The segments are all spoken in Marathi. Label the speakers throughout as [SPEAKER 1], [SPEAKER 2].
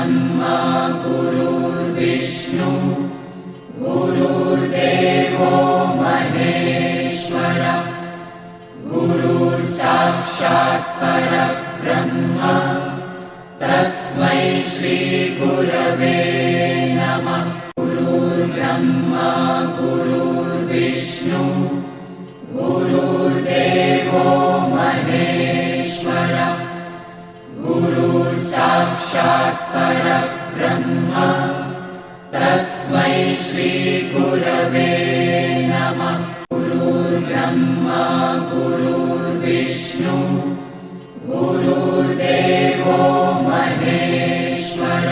[SPEAKER 1] ब्रह्मा गुरुर्विष्णु गुरुर्देवो महेश्वर गुरुर्साक्षात् परब्रह्म तस्मै श्री गुरवे नमः। गुरुर्ब्रह्मा गुरुर्विष्णु गुरुर्देवो महेश्वर गुरुर्साक्षात् परब्रह्म तस्मै श्री गुरवे नमः। गुरुर्ब्रह्मा गुरुर्विष्णु गुरुर्देवो महेश्वर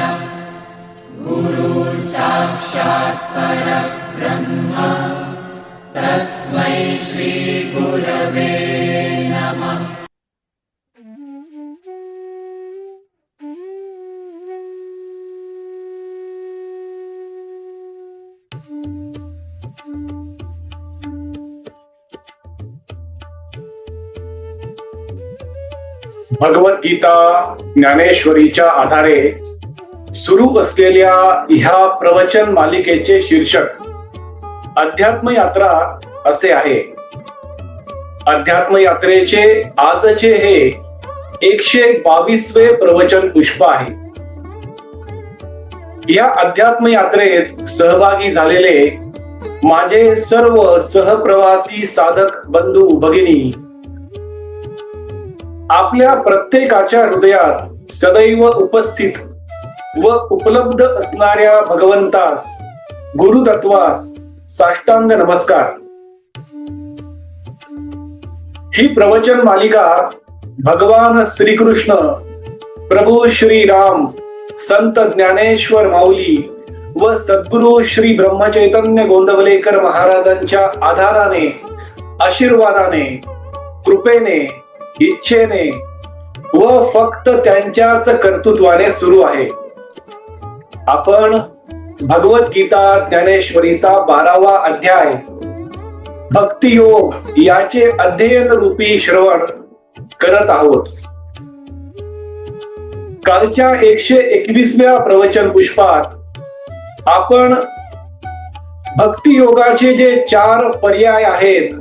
[SPEAKER 1] गुरुर्साक्षात् परब्रह्म तस्मै श्री गुरवे नमः।
[SPEAKER 2] भगवद्गीता ज्ञानेश्वरीच्या आधारे सुरू असलेल्या ह्या प्रवचन मालिकेचे शीर्षक अध्यात्म यात्रा असे आहे। अध्यात्म यात्रेचे आजचे हे 122वे प्रवचन पुष्प आहे। या अध्यात्म यात्रेत सहभागी झालेले माझे सर्व सहप्रवासी साधक बंधू भगिनी आपल्या प्रत्येकाच्या हृदयात सदैव उपस्थित व उपलब्ध असणाऱ्या भगवंतास गुरुतत्वास साष्टांग नमस्कार। ही प्रवचन मालिका भगवान श्रीकृष्ण प्रभू श्री राम संत ज्ञानेश्वर माऊली व सद्गुरु श्री ब्रह्मचैतन्य गोंदवलेकर महाराजांच्या आधाराने आशीर्वादाने कृपेने इच्छेने व फक्त त्यांच्याच कर्तृत्वाने सुरू आहे। आपण भगवद्गीता ज्ञानेश्वरीचा 12वा अध्याय भक्तियोग याचे अध्ययन रूपी श्रवण करत आहोत। कालच्या 121व्या प्रवचन पुष्पात आपण भक्तियोगाचे जे 4 पर्याय आहेत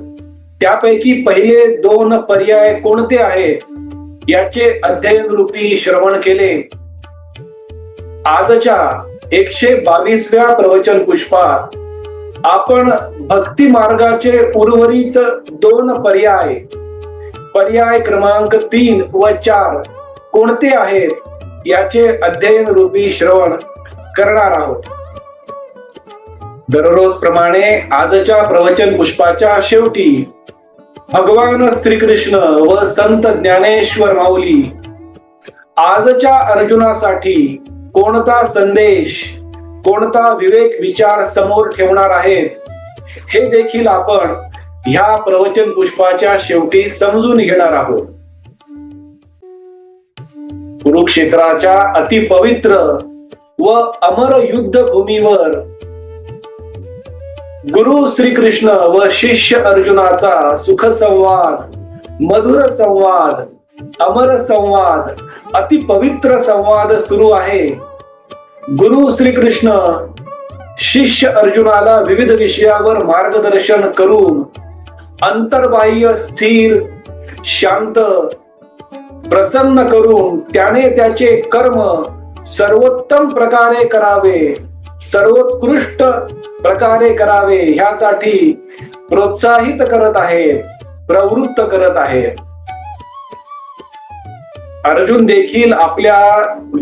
[SPEAKER 2] त्यापैकी पहिले 2 पर्याय कोणते आहेत याचे अध्ययन रूपी श्रवण केले। आजच्या 122व्या प्रवचन पुष्पात आपण भक्ती मार्गाचे उर्वरित 2 पर्याय क्रमांक 3 व 4 कोणते आहेत याचे अध्ययन रूपी श्रवण करणार आहोत। दररोज प्रमाणे आजच्या प्रवचन पुष्पाच्या शेवटी भगवान श्रीकृष्ण व संत ज्ञानेश्वर माऊली आजच्या अर्जुनासाठी कोणता संदेश कोणता विवेक विचार समोर ठेवणार आहेत हे देखील आपण ह्या प्रवचन पुष्पाच्या शेवटी समजून घेणार आहोत। कुरुक्षेत्राच्या अतिपवित्र व अमर युद्ध भूमीवर गुरु श्रीकृष्ण व शिष्य अर्जुनाचा सुख संवाद, मधुर संवाद, अमर संवाद, अतिपवित्र संवाद सुरू आहे। गुरु श्रीकृष्ण शिष्य अर्जुनाला विविध विषयावर मार्गदर्शन करून अंतर्बाह्य स्थिर शांत प्रसन्न करून त्याने त्याचे कर्म सर्वोत्तम प्रकारे करावे सर्वोत्कृष्ट प्रकारे करावे ह्यासाठी प्रोत्साहित करत आहेत प्रवृत्त करत आहेत। अर्जुन देखील आपल्या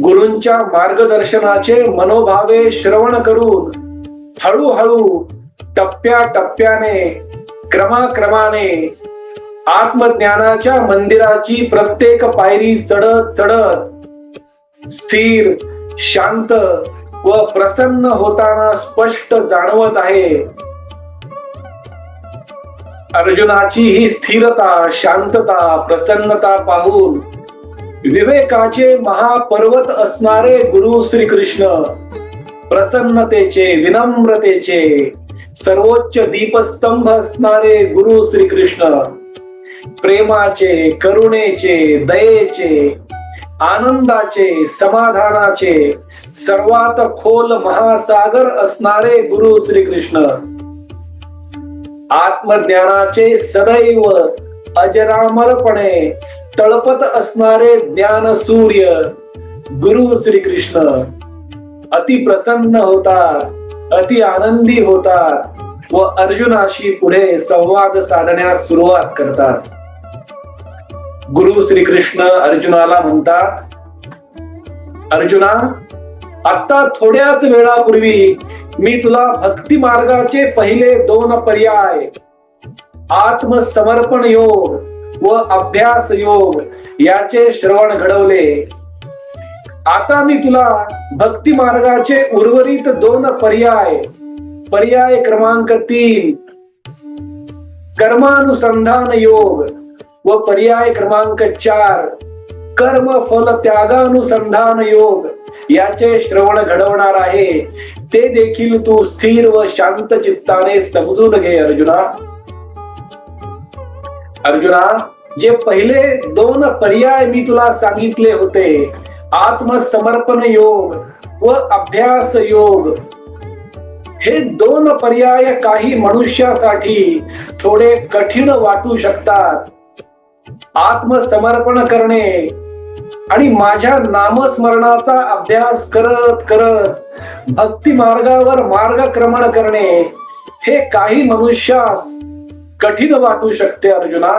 [SPEAKER 2] गुरूंच्या मार्गदर्शनाचे मनोभावे श्रवण करून हळूहळू टप्प्याटप्प्याने क्रमाक्रमाने आत्मज्ञानाच्या मंदिराची प्रत्येक पायरी चढत चढत स्थिर शांत व प्रसन्न होताना स्पष्ट जाणवत आहे। अर्जुनाची ही स्थिरता शांतता प्रसन्नता पाहून विवेकाचे महापर्वत असणारे गुरु श्रीकृष्ण प्रसन्नतेचे विनम्रतेचे सर्वोच्च दीपस्तंभ असणारे गुरु श्रीकृष्ण प्रेमाचे करुणेचे दयेचे आनंदाचे, समाधानाचे सर्वात खोल महासागर असणारे गुरु श्रीकृष्ण, आत्मज्ञानाचे सदैव अजरामरपणे तळपत असणारे ज्ञान सूर्य गुरु श्रीकृष्ण अति प्रसन्न होतात, अति आनंदी होतात व अर्जुनाशी पुढे संवाद साधण्यास सुरुवात करतात. गुरु श्रीकृष्ण अर्जुनाला म्हणतात, अर्जुना, आता थोड्याच वेळापूर्वी मी तुला भक्ती मार्गाचे पहिले 2 पर्याय आत्मसमर्पण योग व अभ्यास योग याचे श्रवण घडवले. आता मी तुला भक्ती मार्गाचे उर्वरित 2 पर्याय क्रमांक 3 कर्मानुसंधान योग व पर्याय क्रमांक 4 कर्म फल त्यागानुसंधान योग याचे श्रवण घडवणार आहे. ते देखील तू स्थिर व शांत चित्ताने समजून घे अर्जुना. अर्जुना, जे पहिले 2 पर्याय मी तुला सांगितले होते, आत्मसमर्पण योग व अभ्यास योग, हे 2 पर्याय काही मनुष्यासाठी थोडे कठीण वाटू शकतात. आत्मसमर्पण करणे आणि माझ्या नामस्मरणाचा अभ्यास करत करत भक्ती मार्गावर मार्गक्रमण करणे हे काही मनुष्यास कठीण वाटू शकते अर्जुना.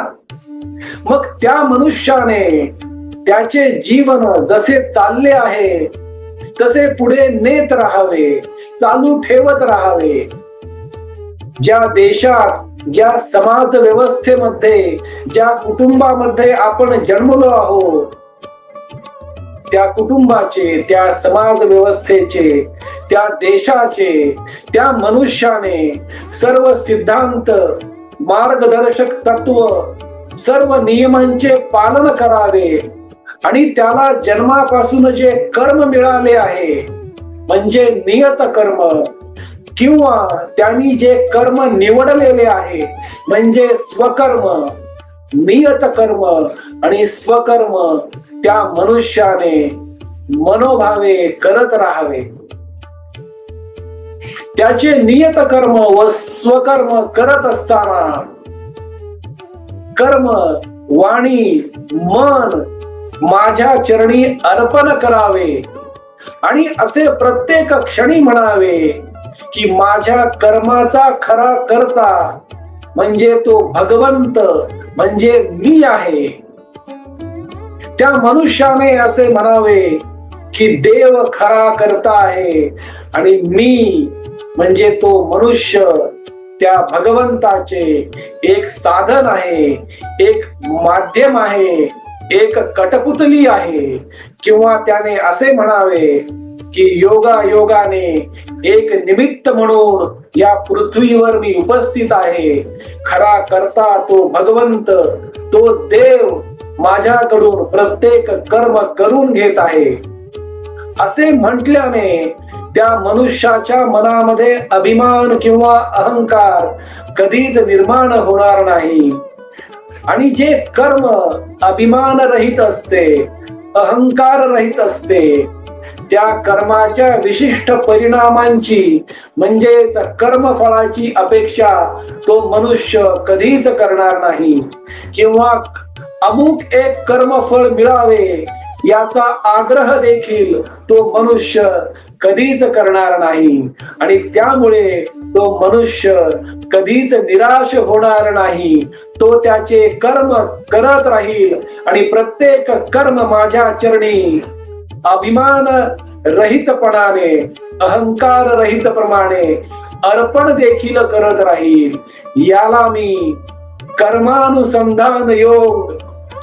[SPEAKER 2] मग त्या मनुष्याने त्याचे जीवन जसे चालले आहे तसे पुढे नेत राहावे, चालू ठेवत राहावे. ज्या देशात, ज्या समाज व्यवस्थेमध्ये, ज्या कुटुंबामध्ये आपण जन्मलो आहोत, त्या कुटुंबाचे, त्या समाज व्यवस्थेचे, त्या देशाचे, त्या मनुष्याने सर्व सिद्धांत, मार्गदर्शक तत्व, सर्व नियमांचे पालन करावे आणि त्याला जन्मापासून जे कर्म मिळाले आहे म्हणजे नियत कर्म, किंवा त्यांनी जे कर्म निवडलेले आहे म्हणजे स्वकर्म, नियत कर्म आणि स्वकर्म त्या मनुष्याने मनोभावे करत राहावे. त्याचे नियत कर्म व स्वकर्म करत असताना कर्म, वाणी, मन माझ्या चरणी अर्पण करावे आणि असे प्रत्येक क्षणी म्हणावे की माझ्या कर्माचा खरा कर्ता म्हणजे तो भगवंत, म्हणजे मी आहे. त्या मनुष्याने असे म्हणावे की देव खरा करता आहे आणि मी म्हणजे तो मनुष्य त्या भगवंताचे एक साधन आहे, एक माध्यम आहे, एक कठपुतली आहे. किंवा त्याने असे म्हणावे की योगाने एक निमित्त म्हणून या पृथ्वीवर मी उपस्थित आहे. खरा करता तो भगवंत, तो देव माझ्याकडून प्रत्येक कर्म करून घेत आहे. असे म्हटल्याने त्या मनुष्याच्या मनामध्ये अभिमान किंवा अहंकार कधीच निर्माण होणार नाही. आणि जे कर्म अभिमान रहित असते, अहंकार रहित असते, त्या कर्माच्या विशिष्ट परिणामांची म्हणजेच कर्मफळाची अपेक्षा तो मनुष्य कधीच करणार नाही. किंवा अमुक एक कर्मफळ मिळावे याचा आग्रह देखील तो मनुष्य कधीच करणार नाही. आणि त्यामुळे तो मनुष्य कधीच निराश होणार नाही. तो त्याचे कर्म करत राहील आणि प्रत्येक कर्म माझ्या चरणी अभिमान रहितपणाने, अहंकार रहित प्रमाणे अर्पण देखील करत राहील. याला मी कर्मानुसंधान योग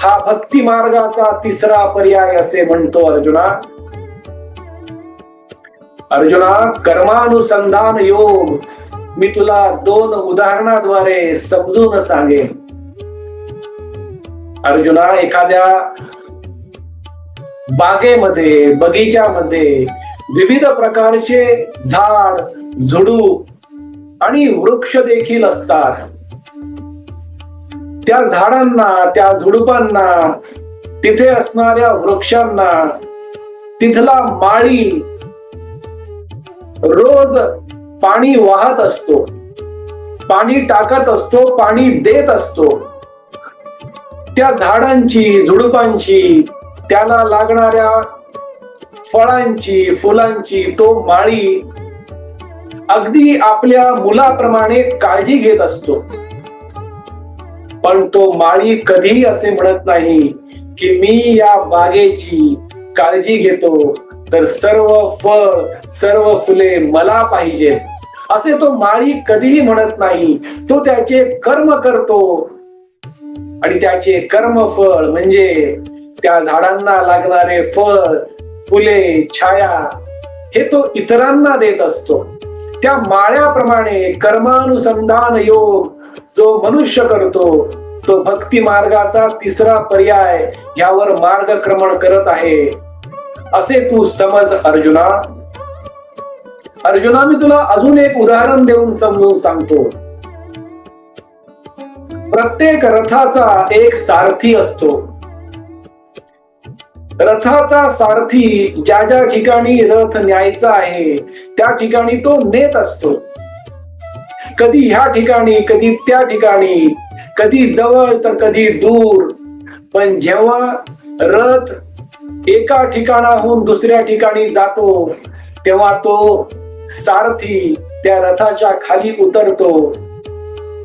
[SPEAKER 2] हा भक्ती मार्गाचा 3रा पर्याय असे म्हणतो अर्जुना. अर्जुना, कर्मानुसंधान योग मी तुला 2 उदाहरणाद्वारे समजून सांगेन. अर्जुना, एखाद्या बागेमध्ये, बगीच्यामध्ये विविध प्रकारचे झाड, झुडूप आणि वृक्ष देखील असतात. त्या झाडांना, त्या झुडुपांना तिथे असणाऱ्या वृक्षांना, तिथला माळी रोज पाणी वाहत असतो, पाणी टाकत असतो, पाणी देत असतो. त्या झाडांची, झुडुपांची, त्याला लागणाऱ्या फळांची, फुलांची तो माळी अगदी आपल्या मुलाप्रमाणे काळजी घेत असतो. पण तो माळी कधीही असे म्हणत नाही की मी या बागेची काळजी घेतो तर सर्व फळ, सर्व फुले मला पाहिजेत, असे तो माळी कधीही म्हणत नाही. तो त्याचे कर्म करतो आणि त्याचे कर्मफळ म्हणजे त्या झाडांना लागणारे फळ, फुले, छाया हे तो इतरांना देत असतो. त्या माळ्याप्रमाणे कर्मानुसंधान योग जो मनुष्य करतो तो भक्ती मार्गाचा तिसरा पर्याय यावर मार्गक्रमण करत आहे असे तू समज अर्जुना. अर्जुना, मी तुला अजून एक उदाहरण देऊन समजून सांगतो. प्रत्येक रथाचा एक सारथी असतो. रथाचा सारथी ज्या ज्या ठिकाणी रथ न्यायचा आहे त्या ठिकाणी तो नेत असतो. कधी ह्या ठिकाणी, कधी त्या ठिकाणी, कधी जवळ तर कधी दूर. पण जेव्हा रथ एका ठिकाणाहून दुसऱ्या ठिकाणी जातो तेव्हा तो सारथी त्या रथाच्या खाली उतरतो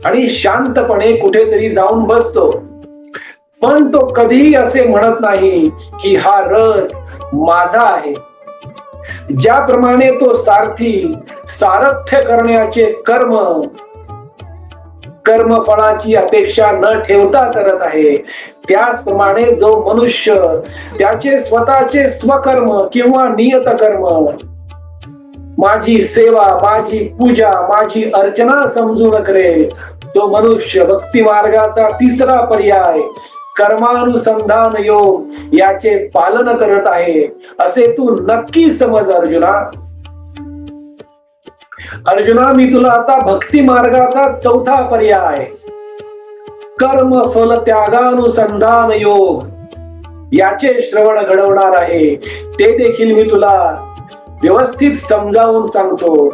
[SPEAKER 2] आणि शांतपणे कुठेतरी जाऊन बसतो. पण तो कधीही असे म्हणत नाही की हा रथ माझा आहे. ज्याप्रमाणे तो सारथी सारथ्य करण्याचे कर्मफळाची अपेक्षा न ठेवता करत आहे, त्याचप्रमाणे जो मनुष्य त्याचे स्वतःचे स्वकर्म किंवा नियत कर्म, माझी सेवा, माझी पूजा, माझी अर्चना समजून करेल तो मनुष्य भक्ती मार्गाचा तिसरा पर्याय कर्मानुसंधान योग याचे पालन करत आहे असे तू नक्की समज अर्जुना. अर्जुना, मी तुला आता भक्ती मार्गाचा चौथा पर्याय कर्म फल त्यागानुसंधान योग याचे श्रवण घडवणार आहे. ते देखील मी तुला व्यवस्थित समजावून सांगतो.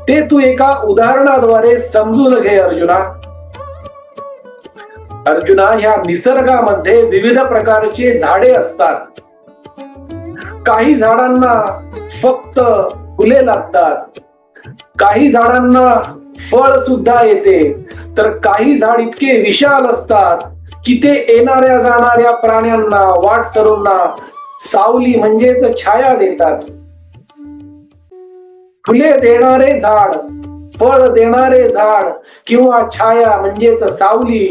[SPEAKER 2] ते तू एका उदाहरणाद्वारे समजून घे अर्जुना. अर्जुना, ह्या निसर्गामध्ये विविध प्रकारचे झाडे असतात. काही झाडांना फक्त फुले लागतात, काही झाडांना फळ सुद्धा येते, तर काही झाड इतके विशाल असतात की ते येणाऱ्या जाणाऱ्या प्राण्यांना, वाटसरूंना सावली म्हणजेच छाया देतात. फुले देणारे झाड, फळ देणारे झाड किंवा छाया म्हणजेच सावली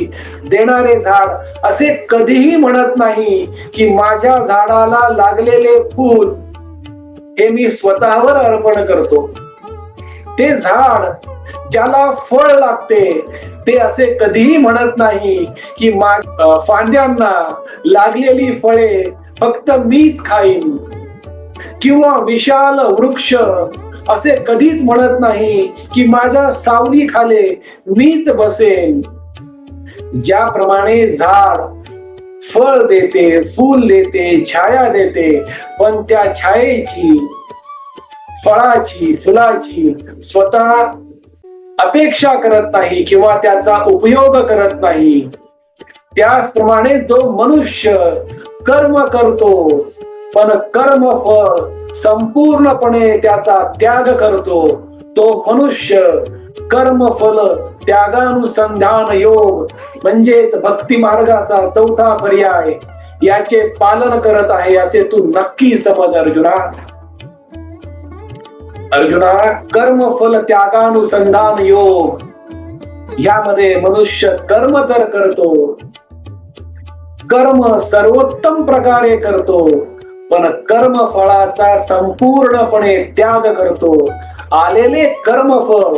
[SPEAKER 2] देणारे झाड असे कधीही म्हणत नाही की माझ्या झाडाला लागलेले फूल हे मी स्वतःवर अर्पण करतो. ते झाड ज्याला फळ लागते ते असे कधीही म्हणत नाही की फांद्यांना लागलेली फळे फक्त मीच खाईन, किंवा विशाल वृक्ष असे कधीच म्हणत नाही की माझ्या सावली खाले मीच बसेन. ज्याप्रमाणे झाड फळ देते, फूल देते, छाया देते, पण त्या छायेची, फळाची, फुलाची स्वतः अपेक्षा करत नाही किंवा त्याचा उपयोग करत नाही, त्याचप्रमाणे जो मनुष्य कर्म करतो पण कर्मफळ संपूर्णपणे त्याचा त्याग करतो, तो मनुष्य कर्मफल त्यागानुसंधान योग म्हणजेच भक्ती मार्गाचा चौथा पर्याय याचे पालन करत आहे असे तू नक्की समज अर्जुना. अर्जुना, कर्मफल त्यागानुसंधान योग यामध्ये मनुष्य कर्म तर करतो, कर्म सर्वोत्तम प्रकारे करतो, पण कर्म फळाचा संपूर्णपणे त्याग करतो. आलेले कर्मफळ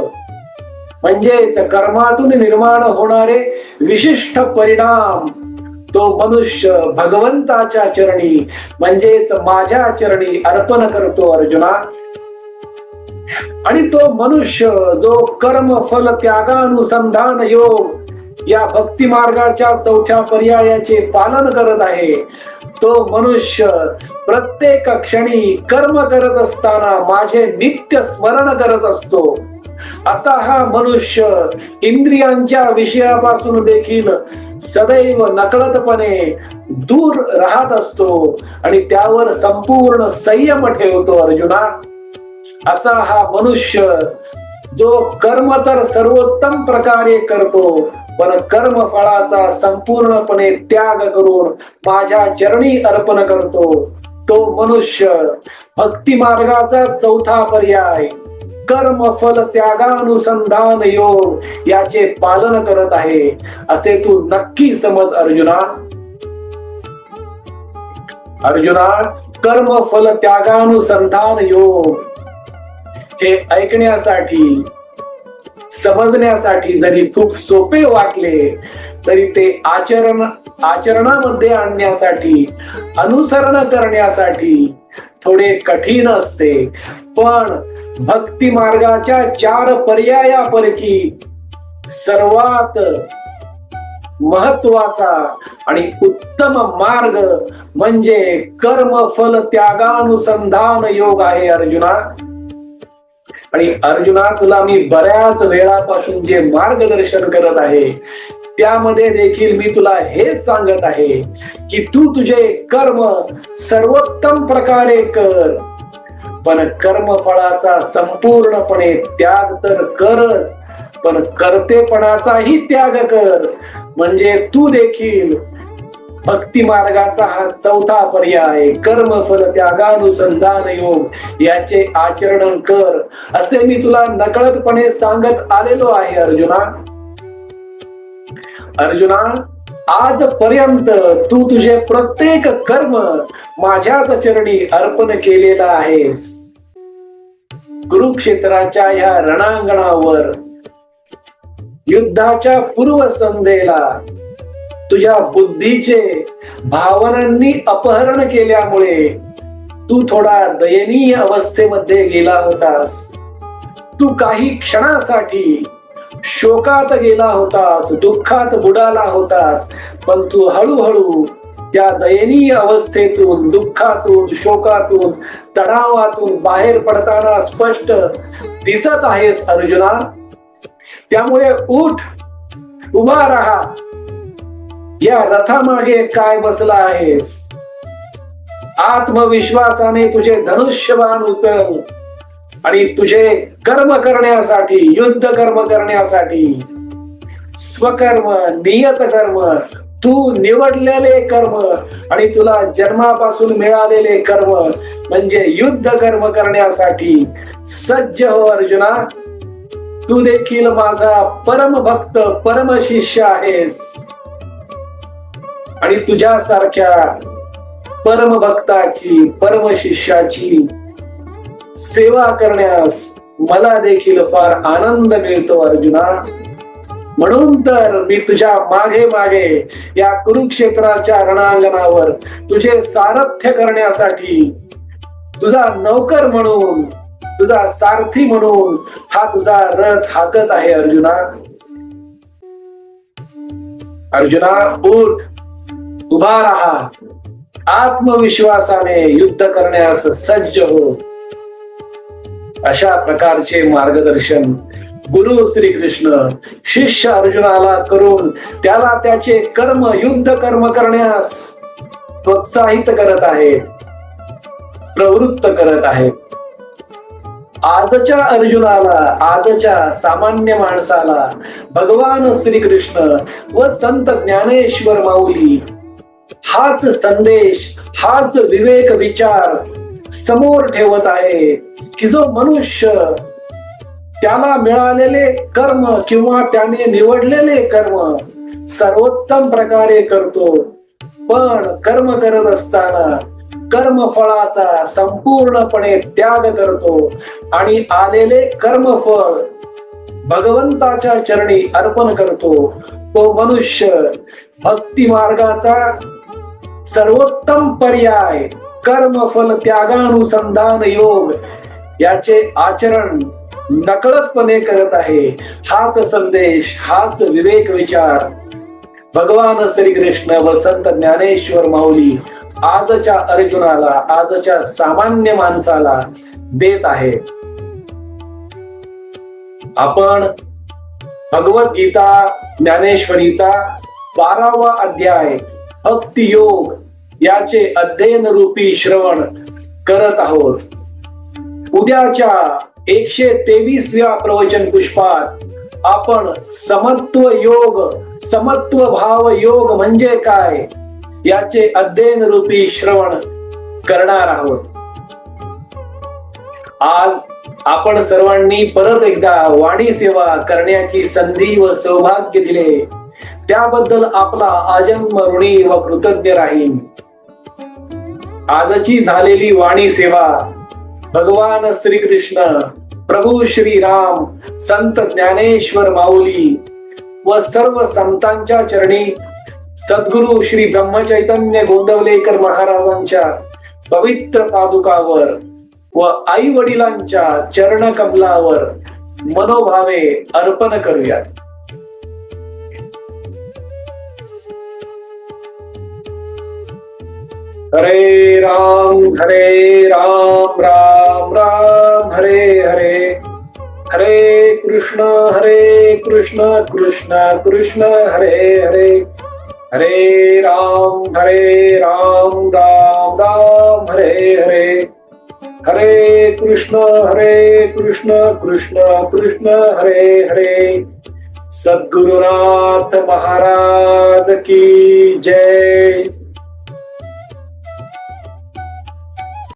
[SPEAKER 2] म्हणजेच कर्मातून निर्माण होणारे विशिष्ट परिणाम तो मनुष्य भगवंताच्या चरणी म्हणजेच माझ्या चरणी अर्पण करतो अर्जुना. आणि तो मनुष्य जो कर्मफल त्यागानुसंधान योग या भक्ती मार्गाच्या चौथ्या पर्यायाचे पालन करत आहे, तो मनुष्य प्रत्येक क्षणी कर्म करत असताना माझे नित्य स्मरण करत असतो. असा हा मनुष्य इंद्रियांच्या विषयापासून देखील सदैव नकळतपणे दूर राहत असतो आणि त्यावर संपूर्ण संयम ठेवतो. अर्जुना, असा हा मनुष्य जो कर्म तर सर्वोत्तम प्रकारे करतो, पण कर्म फळाचा संपूर्णपणे त्याग करून माझ्या चरणी अर्पण करतो, तो मनुष्य भक्ती मार्गाचा चौथा पर्याय कर्म फल त्यागानुसंधान योग याचे पालन करत आहे, असे तू नक्की समज. अर्जुना, कर्म फल त्यागानुसंधान योग हे ऐकण्यासाठी, समजण्यासाठी जरी खूप सोपे वाटले तरी ते आचरणामध्ये आणण्यासाठी, अनुसरण करण्यासाठी थोडे कठीण असते. पण भक्ती मार्गाच्या 4 पर्यायापैकी सर्वात महत्वाचा आणि उत्तम मार्ग म्हणजे कर्मफल त्यागानुसंधान योग आहे. अर्जुना, आणि अर्जुना, तुला मी बऱ्याच वेळापासून जे मार्गदर्शन करत आहे त्यामध्ये देखील मी तुला हे सांगत आहे की तू तुझे कर्म सर्वोत्तम प्रकारे कर, पण कर्मफळाचा संपूर्णपणे त्याग तर करच, पण कर्तेपणाचाही त्याग कर. म्हणजे तू देखील भक्ती मार्गाचा हा चौथा पर्याय कर्मफल त्यागानुसंधान योग याचे आचरण कर, असे मी तुला नकळतपणे सांगत आलेलो आहे. अर्जुना, आजपर्यंत तू तुझे प्रत्येक कर्म माझ्याच चरणी अर्पण केलेला आहेस. कुरुक्षेत्राच्या या रणांगणावर युद्धाच्या पूर्वसंध्येला तुझ्या बुद्धीचे भावनांनी अपहरण केल्यामुळे तू थोडा दयनीय अवस्थेमध्ये गेला होतास. तू काही क्षणासाठी शोकात गेला होतास, दुःखात बुडाला होतास, पण तू हळूहळू त्या दयनीय अवस्थेतून, दुःखातून, शोकातून, तणावातून बाहेर पडताना स्पष्ट दिसत आहेस. अर्जुना, त्यामुळे उठ, उभा राहा. या रथामागे काय बसला आहेस? आत्मविश्वासाने तुझे धनुष्यबाण उचल आणि तुझे कर्म करण्यासाठी, युद्ध कर्म करण्यासाठी, स्वकर्म, नियत कर्म, तू निवडलेले कर्म आणि तुला जन्मापासून मिळालेले कर्म म्हणजे युद्ध कर्म करण्यासाठी सज्ज हो. अर्जुना, तू देखील माझा परम भक्त, परम शिष्य आहेस आणि तुझ्यासारख्या परम भक्ताची, परम शिष्याची सेवा करण्यास मला देखील फार आनंद मिळतो. अर्जुना, म्हणून तर मी तुझ्या मागे मागे या कुरुक्षेत्राच्या रणांगणावर तुझे सारथ्य करण्यासाठी, तुझा नौकर म्हणून, तुझा सारथी म्हणून हा तुझा रथ हाकत आहे. अर्जुना, उठ, उभा राहा, आत्मविश्वासाने युद्ध करण्यास सज्ज हो. अशा प्रकारचे मार्गदर्शन गुरु श्रीकृष्ण शिष्य अर्जुनाला करून त्याला त्याचे कर्म, युद्ध कर्म करण्यास प्रोत्साहित करत आहेत, प्रवृत्त करत आहेत. आजच्या अर्जुनाला, आजच्या सामान्य माणसाला भगवान श्रीकृष्ण व संत ज्ञानेश्वर माऊली हाच संदेश, हाच विवेक विचार समोर ठेवत आहे की जो मनुष्य त्याला मिळालेले कर्म किंवा त्याने निवडलेले कर्म सर्वोत्तम प्रकारे करतो, पण कर्म करत असताना कर्मफळाचा संपूर्णपणे त्याग करतो आणि आलेले कर्मफळ भगवंताच्या चरणी अर्पण करतो, तो मनुष्य भक्ती मार्गाचा सर्वोत्तम पर्याय कर्मफल त्यागानुसंधान योग याचे आचरण नकळतपणे करत आहे. हाच संदेश, हाच विवेक विचार भगवान श्रीकृष्ण व संत ज्ञानेश्वर माऊली आजच्या अर्जुनाला, आजच्या सामान्य माणसाला देत आहेत. आपण भगवद्गीता ज्ञानेश्वरीचा 12वा अध्याय भक्ती योग याचे अध्ययन रूपी श्रवण करत आहोत. उद्याच्या 123व्या प्रवचन पुष्पात आपण समत्व योग, समत्व भाव योग म्हणजे काय याचे अध्ययन रूपी श्रवण करणार आहोत. आज आपण सर्वांनी परत एकदा वाणी सेवा करण्याची संधी व सौभाग्य दिले त्याबद्दल आपला आजन्म ऋणी व कृतज्ञ राहीन. आजची झालेली वाणी सेवा भगवान श्रीकृष्ण, प्रभू श्री राम, संत ज्ञानेश्वर माऊली व सर्व संतांच्या चरणी, सद्गुरु श्री ब्रह्मचैतन्य गोंदवलेकर महाराजांच्या पवित्र पादुकावर व आई वडिलांच्या चरण कमलावर मनोभावे अर्पण करूयात. हरे राम राम राम हरे हरे, हरे कृष्ण कृष्ण कृष्ण हरे हरे, हरे राम राम राम हरे हरे, हरे कृष्ण कृष्ण कृष्ण हरे हरे. सद्गुरुनाथ महाराज की जय.